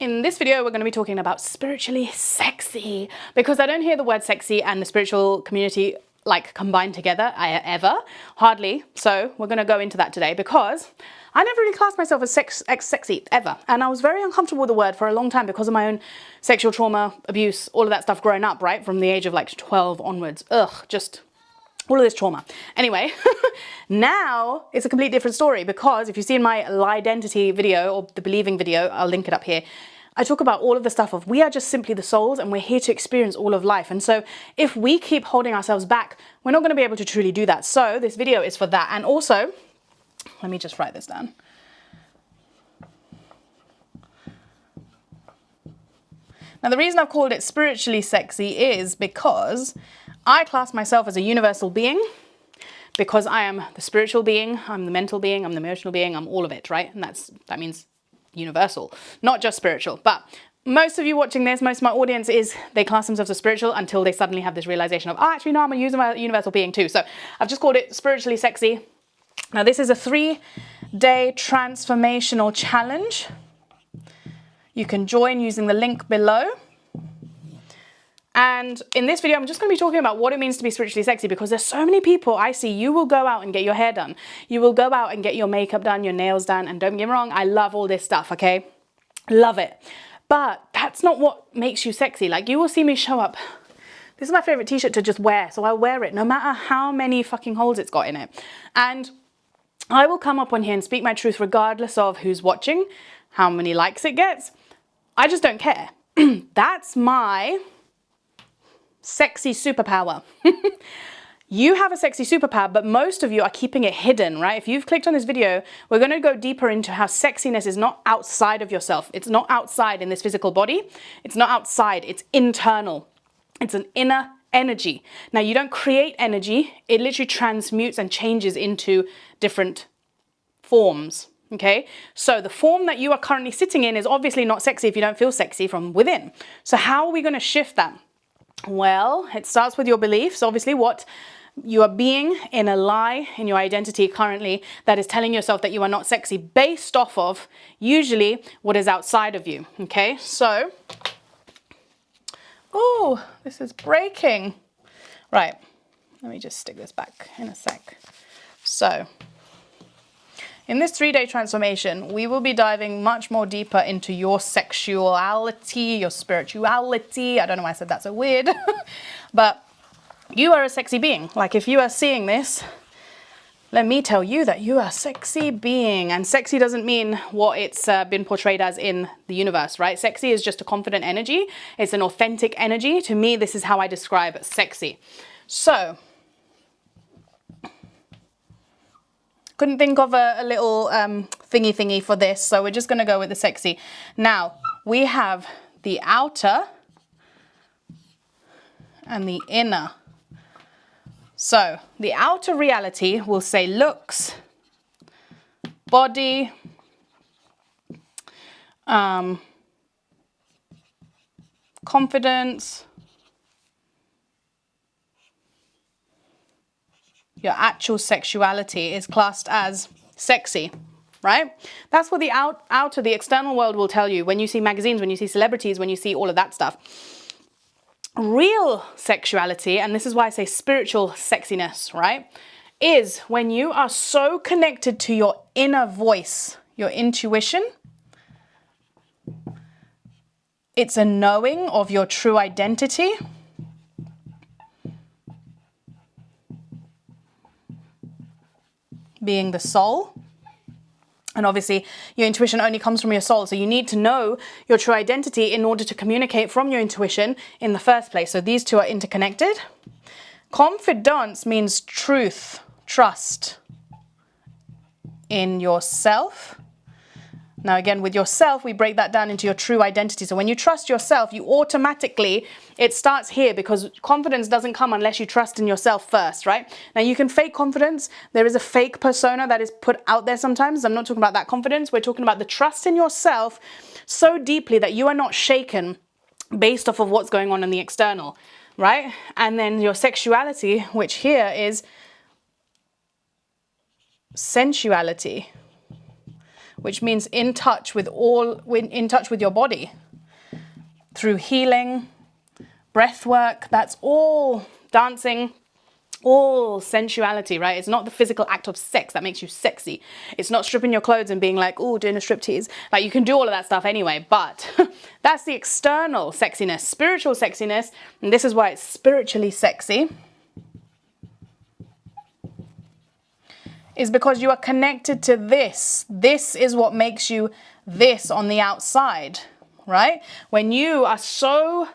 In this video, we're going to be talking about spiritually sexy, because I don't hear the word sexy and the spiritual community like combined together ever, hardly. So we're going to go into that today because I never really classed myself as sexy ever. And I was very uncomfortable with the word for a long time because of my own sexual trauma, abuse, all of that stuff growing up, right? From the age of like 12 onwards. Ugh, just all of this trauma. Anyway, now it's a completely different story, because if you see in my identity video or the believing video, I'll link it up here, I talk about all of the stuff of we are just simply the souls and we're here to experience all of life. And so if we keep holding ourselves back, we're not going to be able to truly do that. So this video is for that. And also, let me just write this down. Now, the reason I've called it spiritually sexy is because I class myself as a universal being, because I am the spiritual being, I'm the mental being, I'm the emotional being, I'm all of it, right? And that means universal, not just spiritual. But most of you watching this, most of my audience they class themselves as spiritual until they suddenly have this realization of, oh, actually, no, I'm a universal being too. So I've just called it spiritually sexy. Now, this is a 3-day transformational challenge. You can join using the link below. And in this video, I'm just going to be talking about what it means to be spiritually sexy, because there's so many people I see. You will go out and get your hair done. You will go out and get your makeup done, your nails done. And don't get me wrong, I love all this stuff, okay? Love it. But that's not what makes you sexy. Like, you will see me show up. This is my favorite t-shirt to just wear. So I wear it no matter how many fucking holes it's got in it. And I will come up on here and speak my truth regardless of who's watching, how many likes it gets. I just don't care. That's my sexy superpower. You have a sexy superpower, but most of you are keeping it hidden, right? If you've clicked on this video, we're going to go deeper into how sexiness is not outside of yourself. It's not outside in this physical body. It's not outside. It's internal. It's an inner energy. Now, you don't create energy. It literally transmutes and changes into different forms. Okay, so the form that you are currently sitting in is obviously not sexy if you don't feel sexy from within. So how are we going to shift that? Well, it starts with your beliefs, obviously, what you are being in a lie in your identity currently that is telling yourself that you are not sexy, based off of usually what is outside of you. Okay, so, oh, this is breaking. Right, let me just stick this back in a sec. So, in this 3-day transformation, we will be diving much more deeper into your sexuality, your spirituality. I don't know why I said that so weird, but you are a sexy being. Like, if you are seeing this, let me tell you that you are a sexy being. And sexy doesn't mean what it's been portrayed as in the universe, right? Sexy is just a confident energy. It's an authentic energy. To me, this is how I describe sexy. So, couldn't think of a little thingy for this, so we're just going to go with the sexy. Now, we have the outer and the inner. So, the outer reality will say looks, body, confidence, your actual sexuality is classed as sexy, right? That's what the outer, the external world will tell you when you see magazines, when you see celebrities, when you see all of that stuff. Real sexuality, and this is why I say spiritual sexiness, right, is when you are so connected to your inner voice, your intuition. It's a knowing of your true identity. Being the soul. And obviously your intuition only comes from your soul. So you need to know your true identity in order to communicate from your intuition in the first place. So these two are interconnected. Confidence means truth, trust in yourself. Now, again, with yourself, we break that down into your true identity. So when you trust yourself, you automatically, it starts here, because confidence doesn't come unless you trust in yourself first, right? Now, you can fake confidence. There is a fake persona that is put out there sometimes. I'm not talking about that confidence. We're talking about the trust in yourself so deeply that you are not shaken based off of what's going on in the external, right? And then your sexuality, which here is sensuality, which means in touch with your body through healing, breath work. That's all dancing, all sensuality, right? It's not the physical act of sex that makes you sexy. It's not stripping your clothes and being like, oh, doing a striptease. Like, you can do all of that stuff anyway, but that's the external sexiness. Spiritual sexiness, and this is why it's spiritually sexy, is because you are connected to this. This is what makes you this on the outside, right? When you are so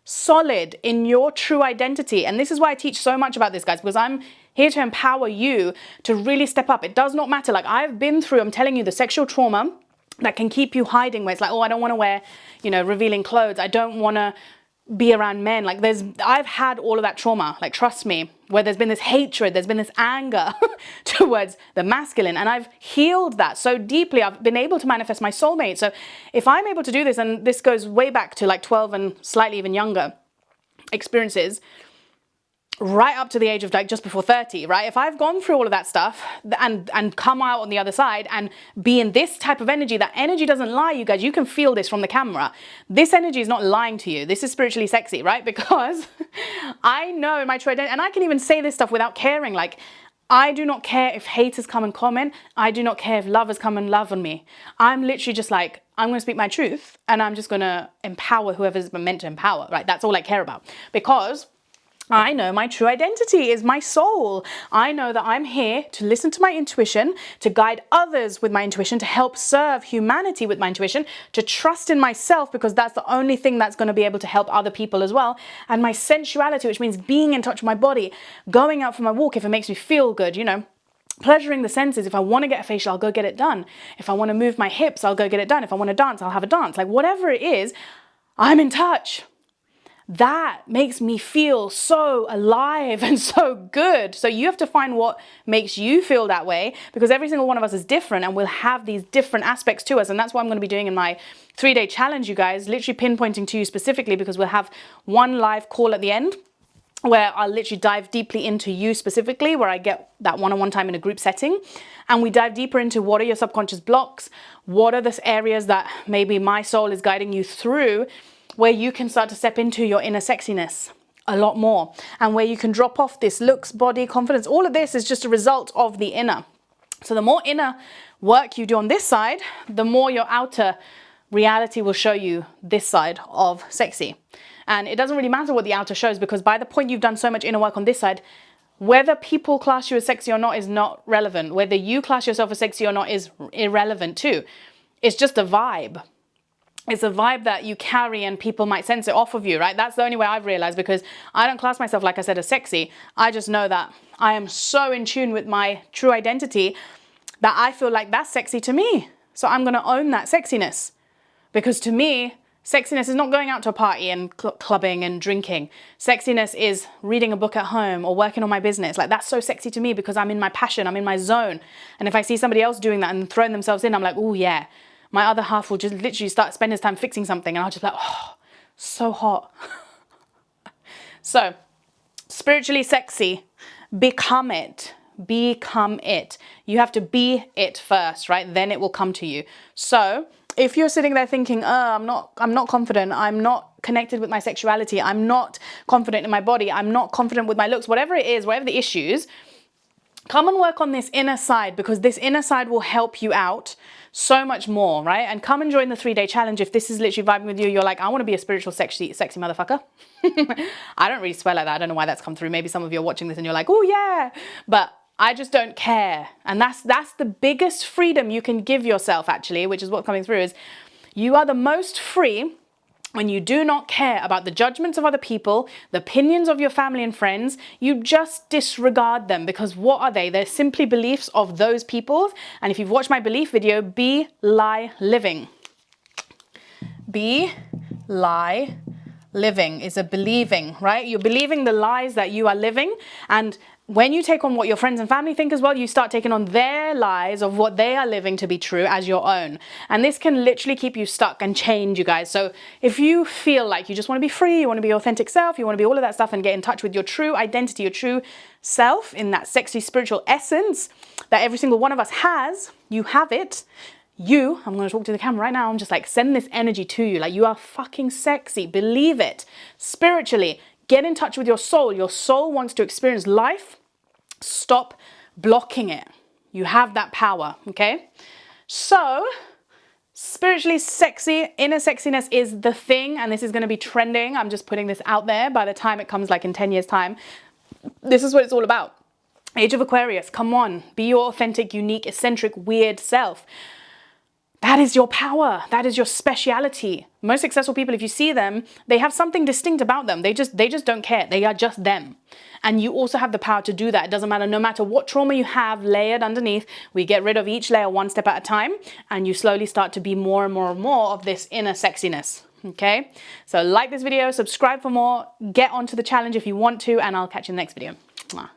solid in your true identity, and this is why I teach so much about this, guys, because I'm here to empower you to really step up. It does not matter. Like, I've been through, I'm telling you, the sexual trauma that can keep you hiding, where it's like, oh, I don't want to wear, revealing clothes. I don't want to be around men. Like, I've had all of that trauma, like, trust me, where there's been this hatred, there's been this anger towards the masculine, and I've healed that so deeply. I've been able to manifest my soulmate. So if I'm able to do this, and this goes way back to like 12 and slightly even younger experiences, right up to the age of like just before 30, right? If I've gone through all of that stuff and come out on the other side and be in this type of energy, that energy doesn't lie, you guys. You can feel this from the camera. This energy is not lying to you. This is spiritually sexy, right? Because I know in my true identity, and I can even say this stuff without caring. Like, I do not care if haters come and comment. I do not care if lovers come and love on me. I'm literally just like, I'm going to speak my truth, and I'm just going to empower whoever's meant to empower, right? That's all I care about, because I know my true identity is my soul. I know that I'm here to listen to my intuition, to guide others with my intuition, to help serve humanity with my intuition, to trust in myself, because that's the only thing that's going to be able to help other people as well. And my sensuality, which means being in touch with my body, going out for my walk if it makes me feel good, pleasuring the senses. If I want to get a facial, I'll go get it done. If I want to move my hips, I'll go get it done. If I want to dance, I'll have a dance. Like, whatever it is, I'm in touch. That makes me feel so alive and so good. So you have to find what makes you feel that way, because every single one of us is different, and we'll have these different aspects to us. And that's what I'm going to be doing in my 3-day challenge, you guys, literally pinpointing to you specifically, because we'll have one live call at the end where I'll literally dive deeply into you specifically, where I get that one-on-one time in a group setting. And we dive deeper into what are your subconscious blocks, what are the areas that maybe my soul is guiding you through, where you can start to step into your inner sexiness a lot more, and where you can drop off this looks, body, confidence. All of this is just a result of the inner. So the more inner work you do on this side, the more your outer reality will show you this side of sexy. And it doesn't really matter what the outer shows, because by the point you've done so much inner work on this side, whether people class you as sexy or not is not relevant. Whether you class yourself as sexy or not is irrelevant too. It's just a vibe. It's a vibe that you carry, and people might sense it off of you, right? That's the only way I've realized, because I don't class myself, like I said, as sexy. I just know that I am so in tune with my true identity that I feel like that's sexy to me. So I'm going to own that sexiness, because to me, sexiness is not going out to a party and clubbing and drinking. Sexiness is reading a book at home or working on my business. Like, that's so sexy to me, because I'm in my passion, I'm in my zone. And if I see somebody else doing that and throwing themselves in, I'm like, oh yeah. My other half will just literally start spending his time fixing something, and I'll just be like, oh, so hot. So, spiritually sexy, become it. Become it. You have to be it first, right? Then it will come to you. So, if you're sitting there thinking, I'm not confident, I'm not connected with my sexuality, I'm not confident in my body, I'm not confident with my looks, whatever it is, whatever the issues, come and work on this inner side, because this inner side will help you out so much more, right? And come and join the 3-day challenge. If this is literally vibing with you, you're like, I want to be a spiritual sexy motherfucker. I don't really swear like that. I don't know why that's come through. Maybe some of you are watching this and you're like, oh yeah, but I just don't care. And that's the biggest freedom you can give yourself, actually, which is what's coming through, is you are the most free when you do not care about the judgments of other people, the opinions of your family and friends. You just disregard them, because what are they? They're simply beliefs of those people. And if you've watched my belief video, be, lie, living. Be, lie, living is a believing, right? You're believing the lies that you are living. And when you take on what your friends and family think as well, you start taking on their lies of what they are living to be true as your own. And this can literally keep you stuck and change, you guys. So if you feel like you just want to be free, you want to be your authentic self, you want to be all of that stuff and get in touch with your true identity, your true self in that sexy spiritual essence that every single one of us has, you have it. I'm going to talk to the camera right now. I'm just like, send this energy to you. Like, you are fucking sexy. Believe it. Spiritually, get in touch with your soul. Your soul wants to experience life. Stop blocking it. You have that power, okay? So, spiritually sexy, inner sexiness is the thing, and this is going to be trending. I'm just putting this out there. By the time it comes, like in 10 years' time, this is what it's all about. Age of Aquarius, come on. Be your authentic, unique, eccentric, weird self. That is your power. That is your speciality. Most successful people, if you see them, they have something distinct about them. They just don't care. They are just them. And you also have the power to do that. It doesn't matter. No matter what trauma you have layered underneath, we get rid of each layer one step at a time. And you slowly start to be more and more and more of this inner sexiness. Okay? So like this video, subscribe for more, get onto the challenge if you want to, and I'll catch you in the next video. Mwah.